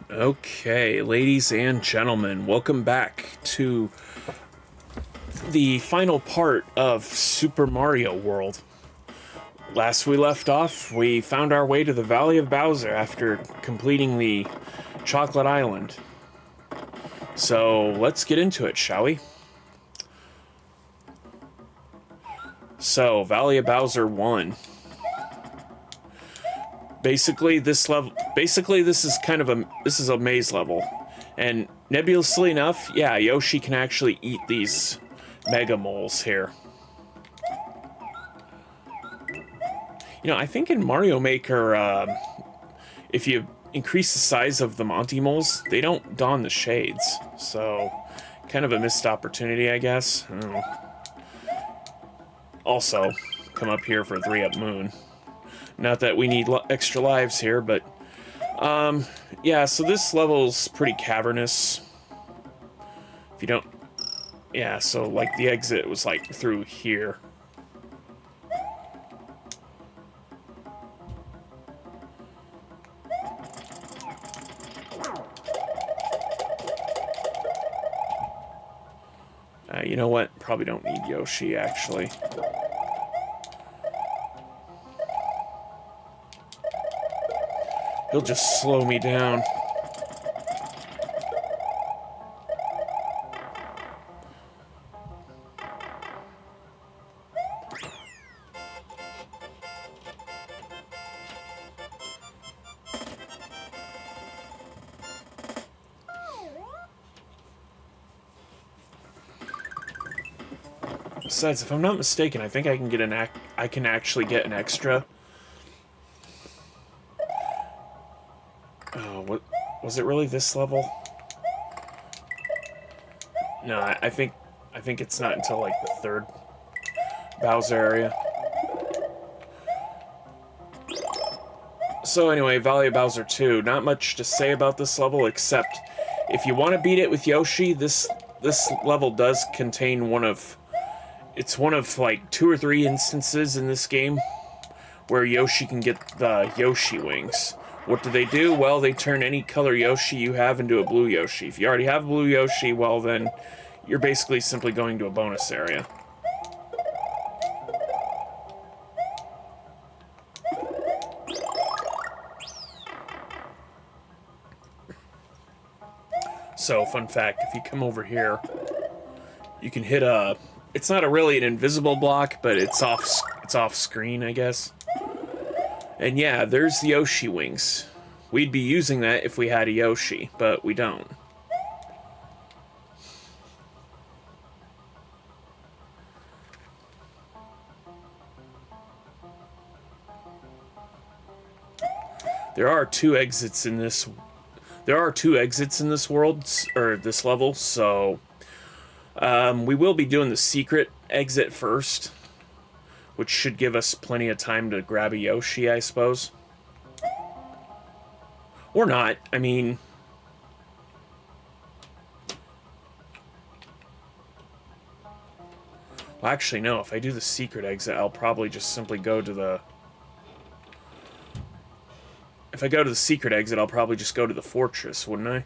Okay, ladies and gentlemen, welcome back to the final part of Super Mario World. Last we left off, we found our way to the Valley of Bowser after completing the Chocolate Island. So let's get into it, shall we? So, Valley of Bowser 1. Basically, this is kind of a maze level. And nebulously enough, yeah, Yoshi can actually eat these Mega Moles here. You know, I think in Mario Maker, if you increase the size of the Monty Moles, they don't don the shades. So, kind of a missed opportunity, I guess. I don't know. Also, come up here for 3-up Moon. Not that we need extra lives here, but... yeah, so this level's pretty cavernous. If you don't... Yeah, so, like, the exit was, like, through here. You know what? Probably don't need Yoshi, actually. He'll just slow me down. Besides, if I'm not mistaken, I think I can get I can actually get an extra. Oh, what was it really this level? No, I think it's not until like the third Bowser area. So anyway, Valley of Bowser 2. Not much to say about this level except if you want to beat it with Yoshi, this level does contain one of like 2 or 3 instances in this game where Yoshi can get the Yoshi wings. What do? Well, they turn any color Yoshi you have into a blue Yoshi. If you already have a blue Yoshi, well then, you're basically simply going to a bonus area. So, fun fact, if you come over here, you can hit a... It's not really an invisible block, but it's off screen, I guess. And yeah, there's the Yoshi wings. We'd be using that if we had a Yoshi, but we don't. There are 2 exits in this. There are 2 exits in this world, or this level, so we will be doing the secret exit first, which should give us plenty of time to grab a Yoshi, I suppose. Or not, I mean... Well, actually, no, if I do the secret exit, I'll probably just simply go to the... If I go to the secret exit, I'll probably just go to the fortress, wouldn't I?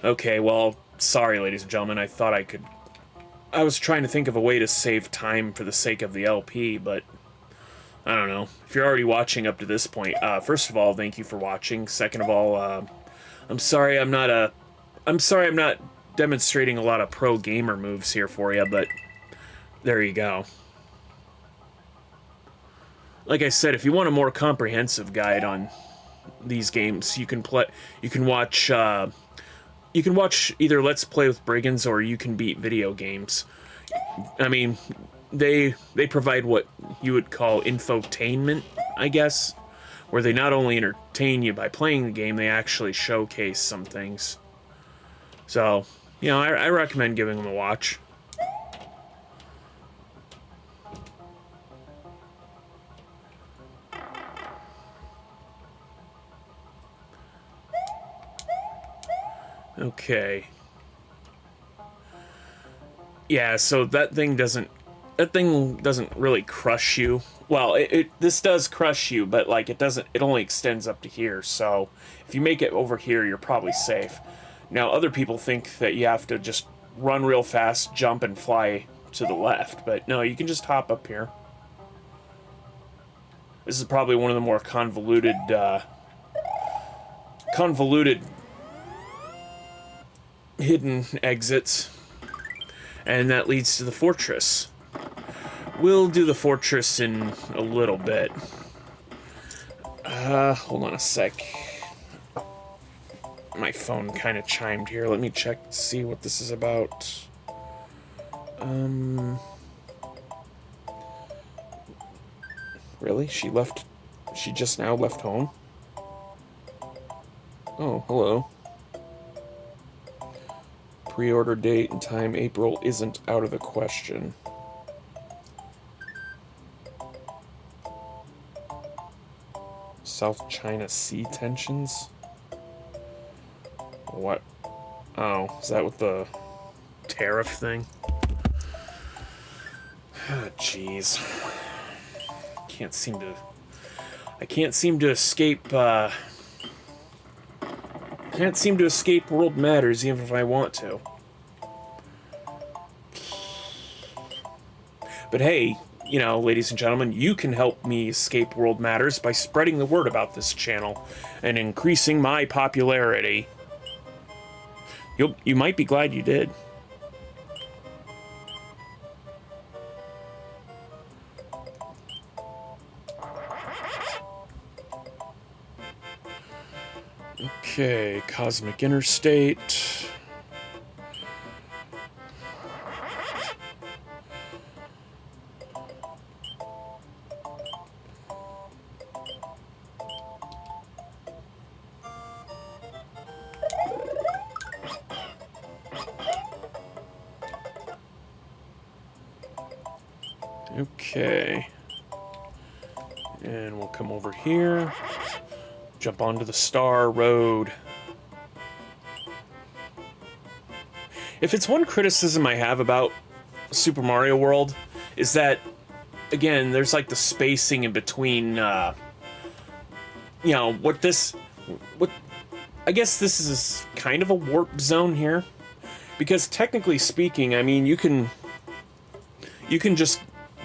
Okay, well, sorry, ladies and gentlemen, I thought I could... I was trying to think of a way to save time for the sake of the LP, but... I don't know. If you're already watching up to this point, first of all, thank you for watching. Second of all, I'm sorry I'm not demonstrating a lot of pro gamer moves here for you, but there you go. Like I said, if you want a more comprehensive guide on these games, you can watch either Let's Play with Brigands or You Can Beat Video Games. I mean, they provide what you would call infotainment, I guess, where they not only entertain you by playing the game, they actually showcase some things. So, you know, I recommend giving them a watch. Okay. Yeah, so that thing doesn't... That thing doesn't really crush you. Well, this does crush you, but like it doesn't. It only extends up to here. So if you make it over here, you're probably safe. Now other people think that you have to just run real fast, jump, and fly to the left, but no, you can just hop up here. This is probably one of the more convoluted hidden exits, and that leads to the fortress. We'll do the fortress in a little bit. Hold on a sec. My phone kind of chimed here. Let me check to see what this is about. Really? She just now left home? Oh, hello. Pre-order date and time April isn't out of the question. South China Sea tensions? What? Oh, is that what the tariff thing? Jeez. I can't seem to escape, can't seem to escape world matters even if I want to. But hey, you know, ladies and gentlemen, you can help me escape world matters by spreading the word about this channel and increasing my popularity. You might be glad you did. Okay, Cosmic Interstate. Okay. And we'll come over here. Jump onto the Star Road. If it's one criticism I have about Super Mario World, is that, again, there's like the spacing in between, you know, I guess this is kind of a warp zone here. Because technically speaking, I mean, you can just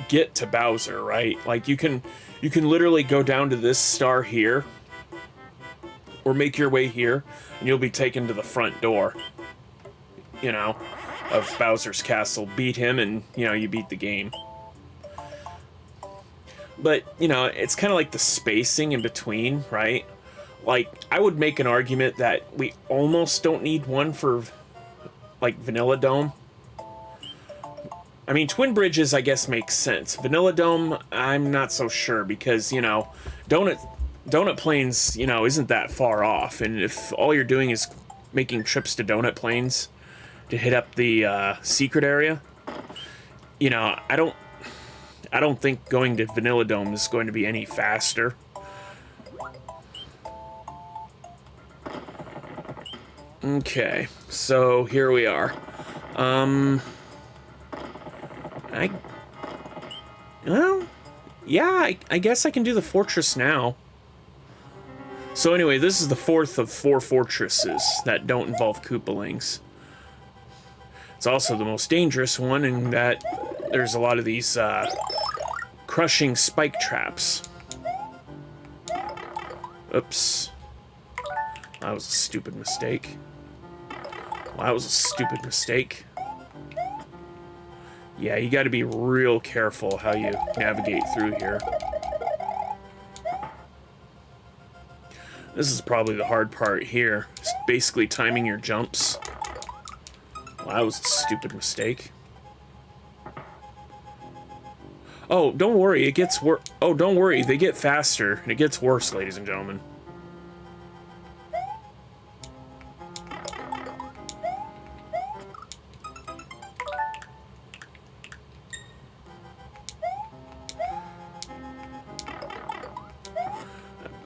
get to Bowser, right? Like, you can literally go down to this star here, or make your way here, and you'll be taken to the front door, you know, of Bowser's Castle. Beat him, and, you know, you beat the game. But, you know, it's kind of like the spacing in between, right? Like, I would make an argument that we almost don't need one for, like, Vanilla Dome. I mean, Twin Bridges, I guess, makes sense. Vanilla Dome, I'm not so sure, because, you know, Donut Plains, you know, isn't that far off, and if all you're doing is making trips to Donut Plains to hit up the secret area, you know, I don't think going to Vanilla Dome is going to be any faster. Okay, so here we are. Well, yeah, I guess I can do the fortress now. So anyway, this is the fourth of 4 fortresses that don't involve Koopalings. It's also the most dangerous one in that there's a lot of these crushing spike traps. Oops. That was a stupid mistake. Well, that was a stupid mistake. Yeah, you gotta be real careful how you navigate through here. This is probably the hard part here. It's basically timing your jumps. Well, that was a stupid mistake. Oh, don't worry, it gets worse. Oh, don't worry, they get faster, and it gets worse, ladies and gentlemen.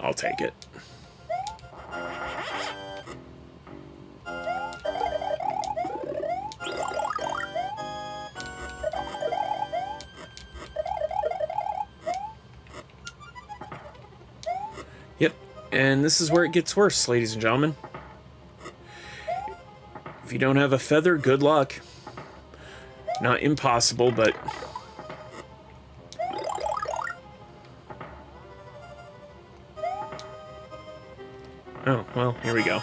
I'll take it. Yep, and this is where it gets worse, ladies and gentlemen. If you don't have a feather, good luck. Not impossible, but... Oh, well, here we go.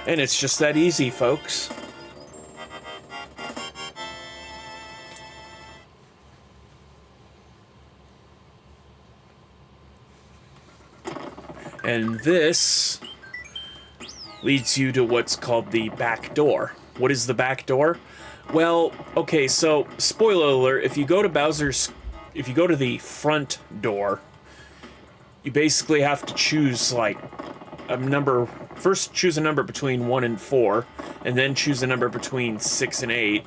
And it's just that easy, folks. And this leads you to what's called the back door. What is the back door? Well, okay, so spoiler alert, if you go to the front door, you basically have to choose like a number. First choose a number between 1 and 4, and then choose a number between 6 and 8,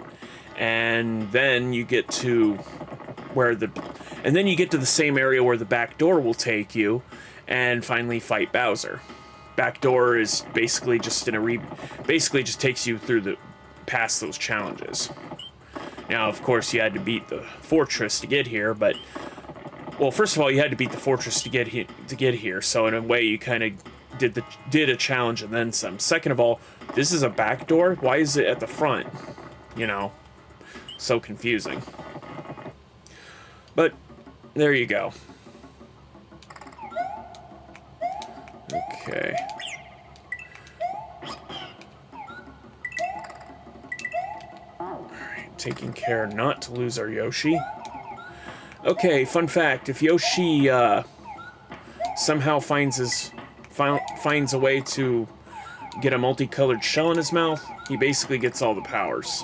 and then you get to the same area where the back door will take you, and finally fight Bowser. Back door is basically just basically just takes you through past those challenges. Now, of course, you had to beat the fortress to get here, but well, first of all, you had to beat the fortress to get here. So in a way, you kind of did a challenge and then some. Second of all, this is a back door. Why is it at the front? You know, so confusing. But there you go. Okay. Alright, taking care not to lose our Yoshi. Okay, fun fact, if Yoshi somehow finds a way to get a multicolored shell in his mouth, he basically gets all the powers.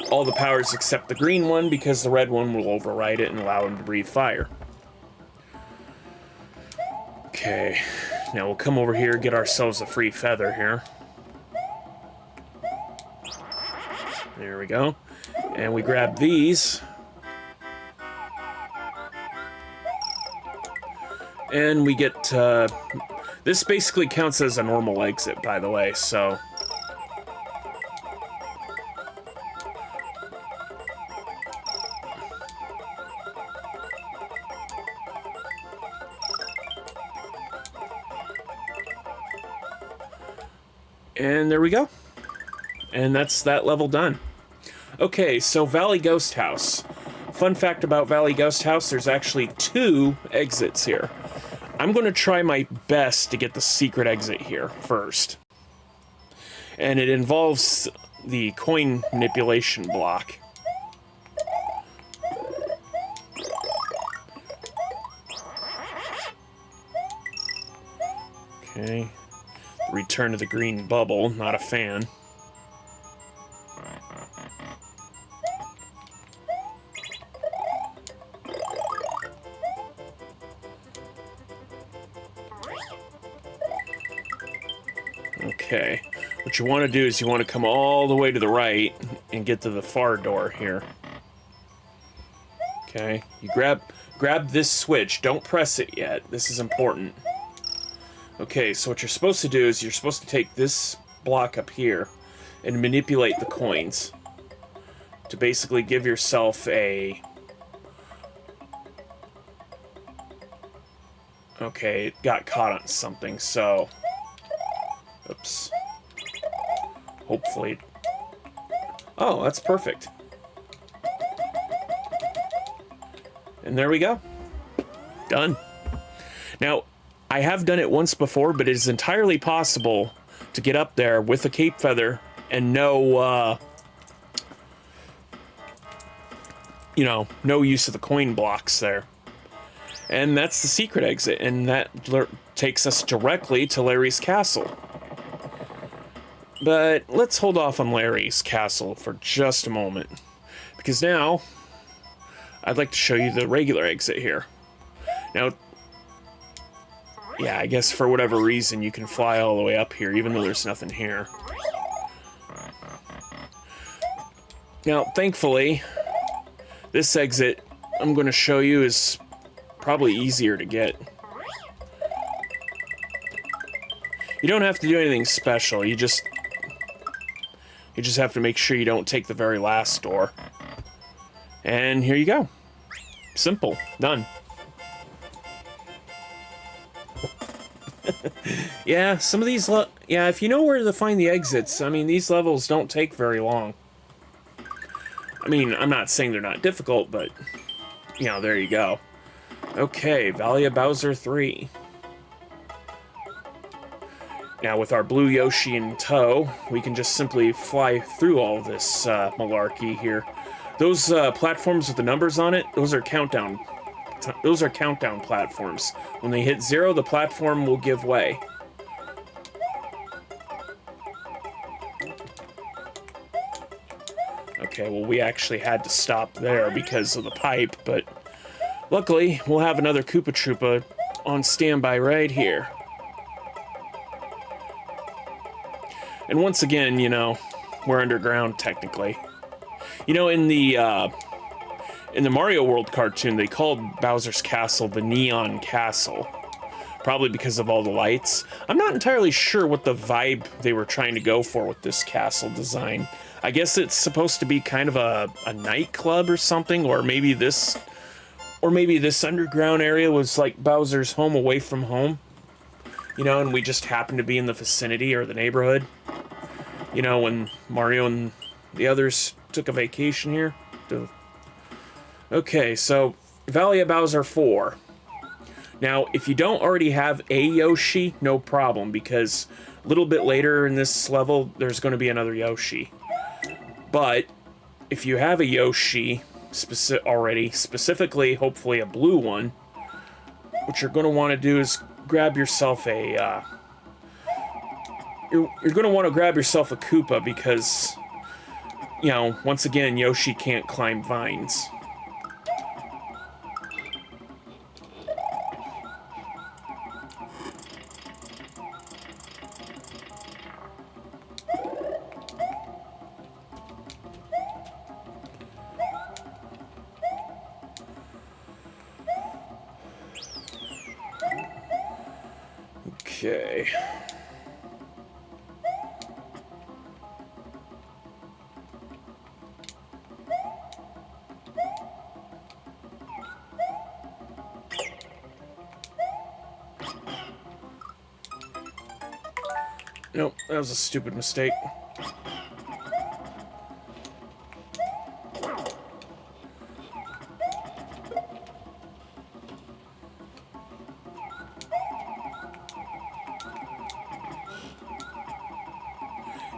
All the powers except the green one, because the red one will override it and allow him to breathe fire. Okay, now we'll come over here, get ourselves a free feather here. There we go. And we grab these. And we get, this basically counts as a normal exit, by the way, so... And there we go. And that's that level done. Okay, so Valley Ghost House. Fun fact about Valley Ghost House, there's actually 2 exits here. I'm going to try my best to get the secret exit here first. And it involves the coin manipulation block. Okay. Return to the green bubble, not a fan. Okay, what you want to do is you want to come all the way to the right and get to the far door here. Okay, you grab this switch, don't press it yet, this is important. Okay, so what you're supposed to do is you're supposed to take this block up here and manipulate the coins to basically give yourself a... Okay, it got caught on something, so... Oops. Hopefully... Oh, that's perfect. And there we go. Done. Now, I have done it once before, but it is entirely possible to get up there with a cape feather and no use of the coin blocks there. And that's the secret exit, and that takes us directly to Larry's castle. But let's hold off on Larry's castle for just a moment, because now I'd like to show you the regular exit here. Now, yeah, I guess for whatever reason you can fly all the way up here, even though there's nothing here. Now, thankfully, this exit I'm going to show you is probably easier to get. You don't have to do anything special. You just have to make sure you don't take the very last door. And here you go. Simple. Done. Yeah, some of these yeah, if you know where to find the exits, I mean, these levels don't take very long. I mean, I'm not saying they're not difficult, but, you know, there you go. Okay, Valley of Bowser 3. Now, with our blue Yoshi in tow, we can just simply fly through all this malarkey here. Those platforms with the numbers on it, those are countdown platforms. When they hit 0, the platform will give way. Okay, well, we actually had to stop there because of the pipe, but luckily, we'll have another Koopa Troopa on standby right here. And once again, you know, we're underground, technically. You know, in the Mario World cartoon, they called Bowser's Castle the Neon Castle. Probably because of all the lights. I'm not entirely sure what the vibe they were trying to go for with this castle design. I guess it's supposed to be kind of a nightclub or something, or maybe this underground area was like Bowser's home away from home. You know, and we just happened to be in the vicinity or the neighborhood. You know, when Mario and the others took a vacation here. Okay, so Valley of Bowser 4. Now, if you don't already have a Yoshi, no problem, because a little bit later in this level, there's going to be another Yoshi. But if you have a Yoshi specifically, hopefully a blue one, what you're going to want to do is grab yourself a... You're going to want to grab yourself a Koopa because, you know, once again, Yoshi can't climb vines. Okay. Nope, that was a stupid mistake.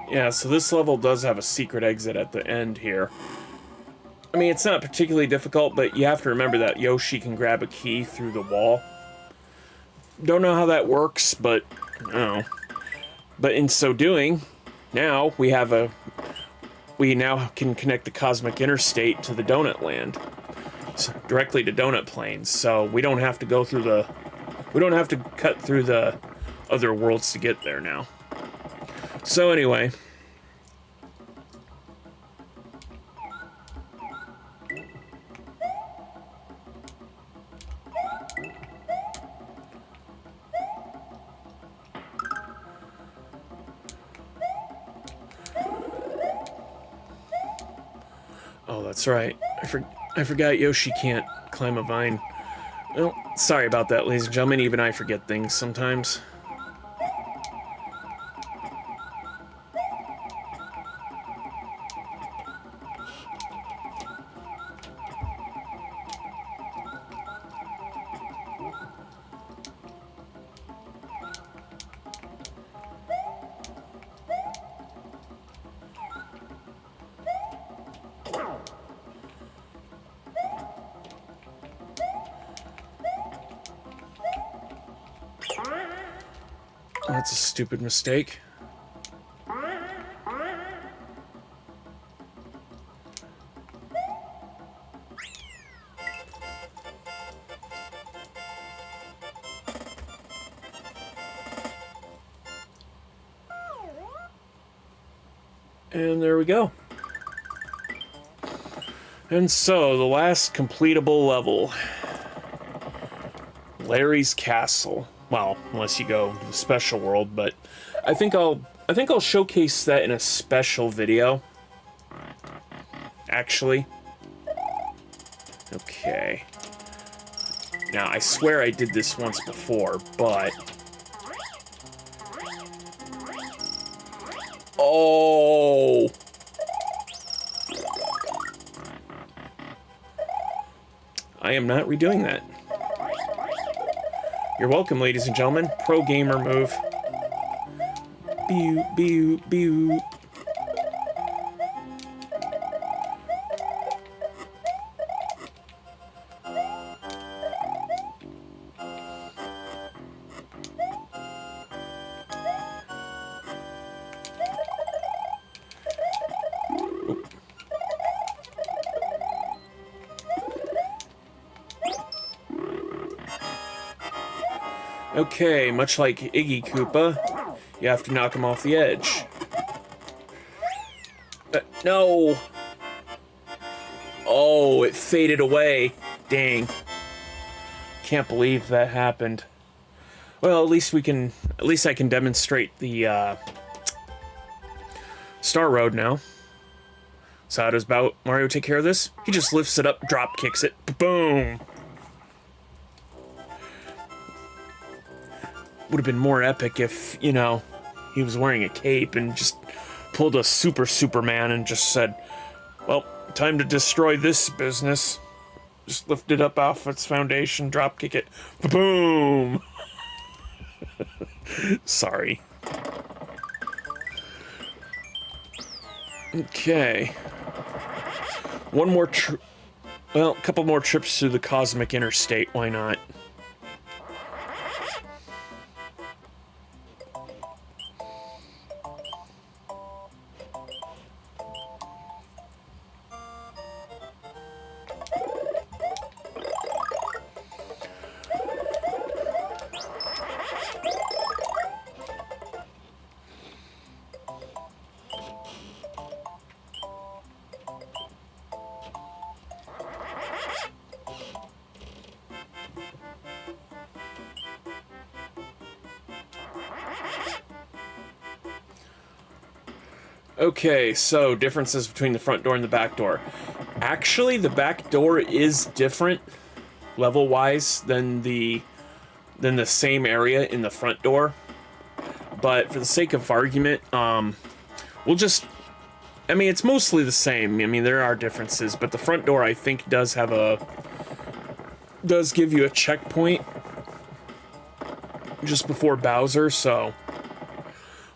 Yeah, so this level does have a secret exit at the end here. I mean, it's not particularly difficult, but you have to remember that Yoshi can grab a key through the wall. Don't know how that works, but I don't know. But in so doing, now we now can connect the Cosmic Interstate to the Donut Land, so directly to Donut Plains. So we don't have to go through we don't have to cut through the other worlds to get there now. So anyway. Oh, that's right. I forgot Yoshi can't climb a vine. Well, sorry about that, ladies and gentlemen. Even I forget things sometimes. That's a stupid mistake. And there we go. And so, the last completable level. Larry's Castle. Well, unless you go to the special world, but I think I'll showcase that in a special video. Actually. Okay. Now, I swear I did this once before, but... Oh! I am not redoing that. You're welcome, ladies and gentlemen. Pro gamer move. Beep, beep, beep. Okay, much like Iggy Koopa, you have to knock him off the edge. No! Oh, it faded away. Dang. Can't believe that happened. Well, at least I can demonstrate the, Star Road now. So how does Mario take care of this? He just lifts it up, drop kicks it, boom! Would have been more epic if, you know, he was wearing a cape and just pulled a Superman and just said, well, time to destroy this business. Just lift it up off its foundation, drop kick it, boom! Sorry. Okay. One more well, a couple more trips through the Cosmic Interstate, why not? Okay, so differences between the front door and the back door. Actually, the back door is different level-wise than the same area in the front door. But for the sake of argument, we'll just... I mean, it's mostly the same. I mean, there are differences, but the front door, I think, does give you a checkpoint just before Bowser, so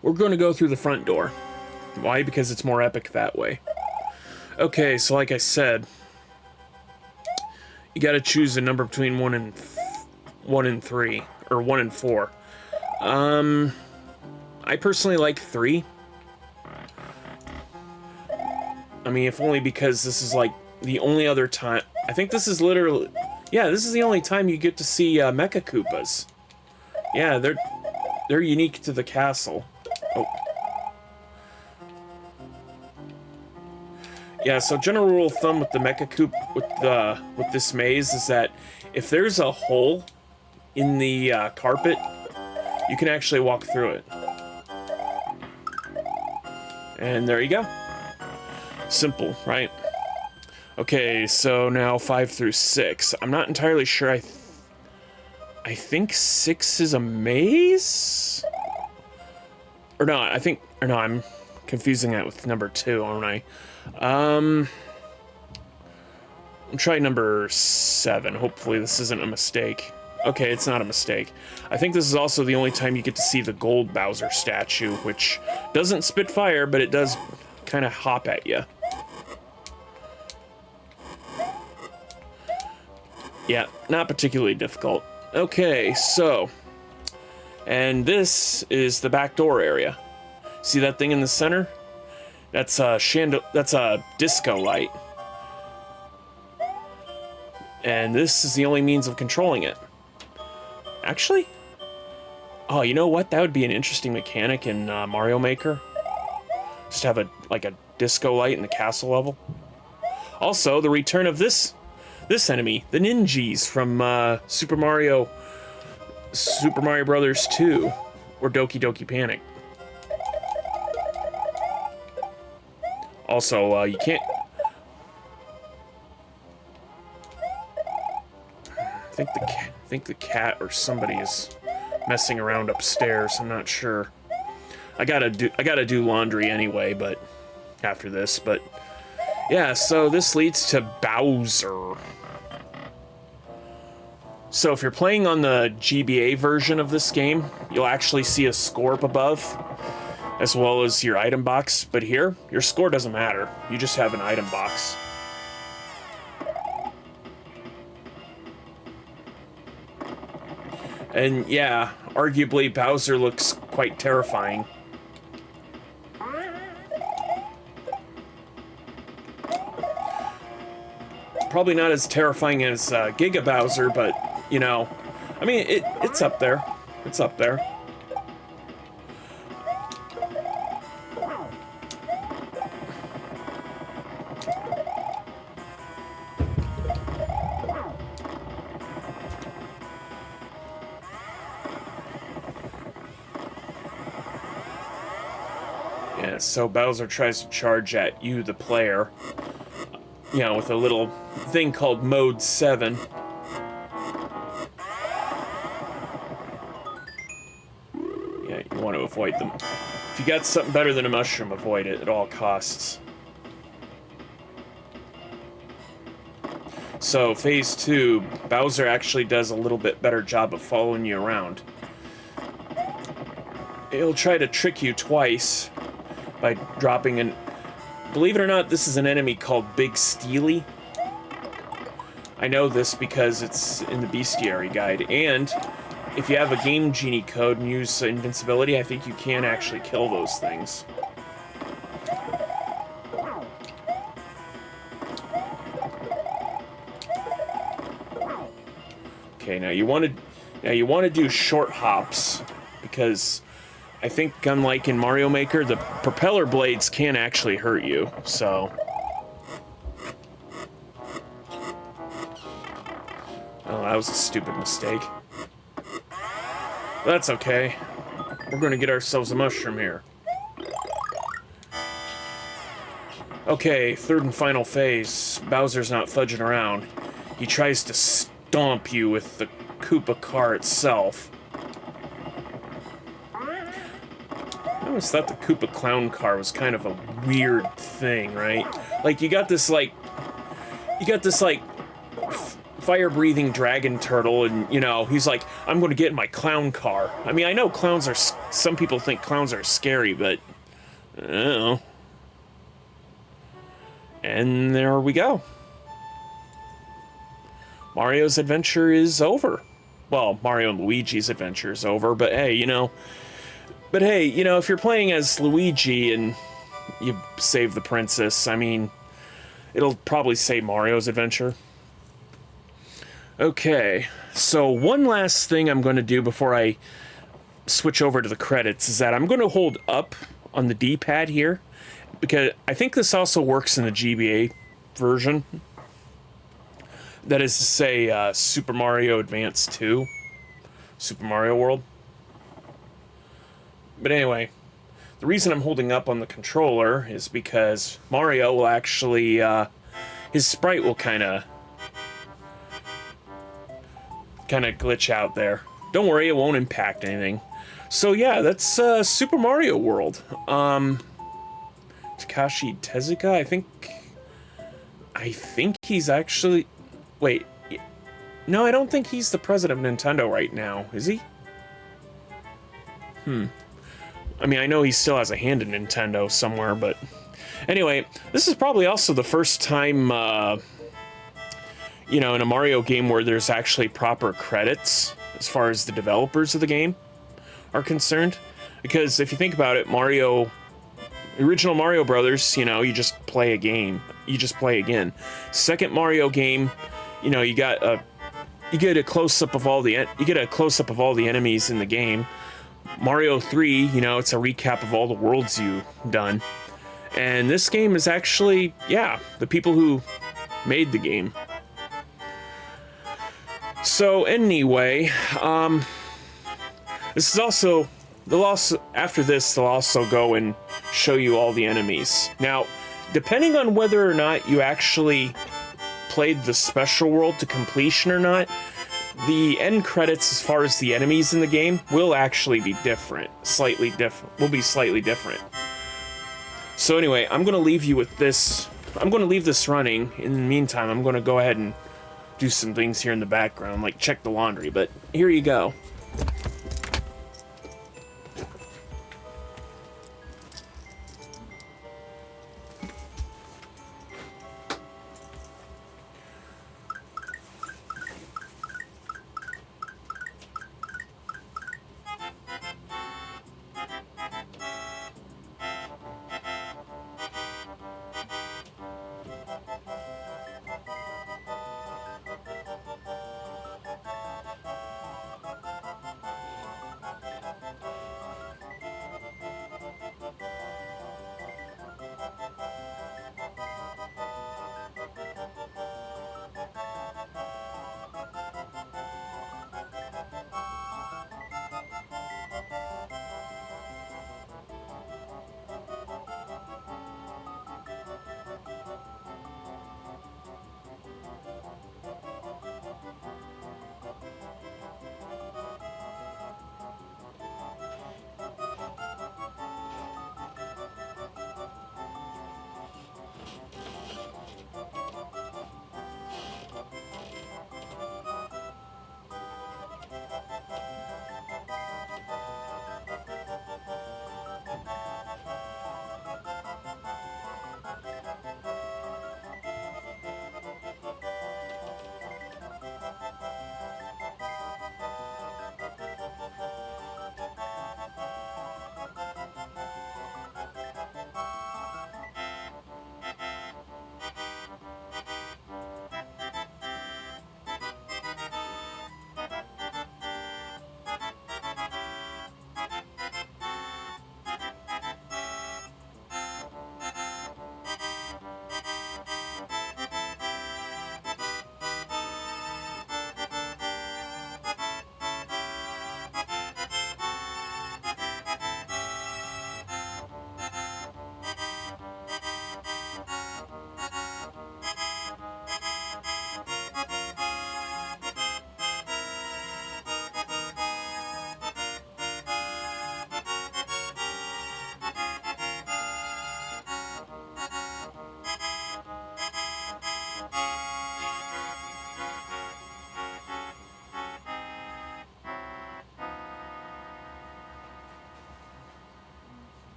we're going to go through the front door. Why? Because it's more epic that way. Okay, so like I said, you gotta choose a number between 1 and 3, or 1 and 4. I personally like 3. I mean, if only because this is like the only other time. I think this is literally, yeah, this is the only time you get to see Mecha Koopas. Yeah, they're unique to the castle. Oh. Yeah, so general rule of thumb with the Mecha Koop with this maze is that if there's a hole in the carpet, you can actually walk through it. And there you go. Simple, right? Okay, so now 5 through 6. I'm not entirely sure. I think 6 is a maze? Or no, I'm confusing that with number 2, aren't I? I'm trying number 7. Hopefully this isn't a mistake. Okay, it's not a mistake. I think this is also the only time you get to see the gold Bowser statue, which doesn't spit fire, but it does kind of hop at you. Yeah, not particularly difficult. Okay, so... And this is the back door area. See that thing in the center? That's a disco light. And this is the only means of controlling it. Actually? Oh, you know what? That would be an interesting mechanic in Mario Maker. Just have a disco light in the castle level. Also, the return of this enemy, the Ninjas from Super Mario Super Mario Brothers 2 or Doki Doki Panic. Also, you can't... I think the cat or somebody is messing around upstairs. I'm not sure. I gotta do laundry anyway, but after this, but yeah, so this leads to Bowser. So if you're playing on the GBA version of this game, you'll actually see a score up above, as well as your item box, but here, your score doesn't matter. You just have an item box. And yeah, arguably Bowser looks quite terrifying. Probably not as terrifying as Giga Bowser, but, you know, I mean, it's up there. It's up there. Yeah, so Bowser tries to charge at you, the player, you know, with a little thing called Mode 7. Yeah, you want to avoid them. If you got something better than a mushroom, avoid it at all costs. So, Phase 2, Bowser actually does a little bit better job of following you around. He'll try to trick you twice by dropping an... Believe it or not, this is an enemy called Big Steely. I know this because it's in the Bestiary guide, and if you have a Game Genie code and use invincibility, I think you can actually kill those things. Okay, now you want to do short hops, because I think, unlike in Mario Maker, the propeller blades can actually hurt you, so... Oh, that was a stupid mistake. That's okay. We're gonna get ourselves a mushroom here. Okay, third and final phase. Bowser's not fudging around. He tries to stomp you with the Koopa car itself. I always thought the Koopa clown car was kind of a weird thing, right? Like, you got this, like, fire-breathing dragon turtle, and, you know, he's like, I'm gonna get in my clown car. I mean, I know clowns are, some people think clowns are scary, but, I don't know. And there we go. Mario's adventure is over. Well, Mario and Luigi's adventure is over, but hey, you know... But hey, you know, if you're playing as Luigi and you save the princess, I mean, it'll probably say Mario's adventure. Okay, so one last thing I'm going to do before I switch over to the credits is that I'm going to hold up on the D-pad here, because I think this also works in the GBA version. That is to say, Super Mario Advance 2, Super Mario World. But anyway, the reason I'm holding up on the controller is because Mario will actually, his sprite will kind of glitch out there. Don't worry, it won't impact anything. So yeah, that's Super Mario World. Takashi Tezuka, I think he's actually... Wait, no, I don't think he's the president of Nintendo right now, is he? I mean, I know he still has a hand in Nintendo somewhere, but... Anyway, this is probably also the first time, you know, in a Mario game where there's actually proper credits as far as the developers of the game are concerned. Because if you think about it, original Mario Brothers, you know, you just play a game. You just play again. Second Mario game, you know, you get a close-up of all the enemies in the game. Mario 3, you know, it's a recap of all the worlds you've done. And this game is actually, yeah, the people who made the game. So anyway, This is also, after this, they'll also go and show you all the enemies. Now, depending on whether or not you actually played the special world to completion or not, the end credits as far as the enemies in the game will actually be different. Will be slightly different. So anyway, I'm going to leave you with this. I'm going to leave this running. In the meantime, I'm going to go ahead and do some things here in the background, like check the laundry, but here you go.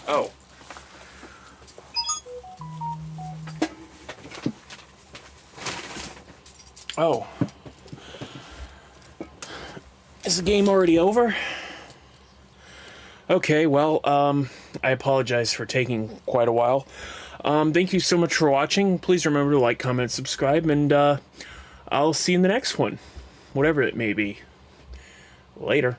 Oh. Oh. Is the game already over? Okay, well, I apologize for taking quite a while. Thank you so much for watching. Please remember to like, comment, subscribe, and I'll see you in the next one. Whatever it may be. Later.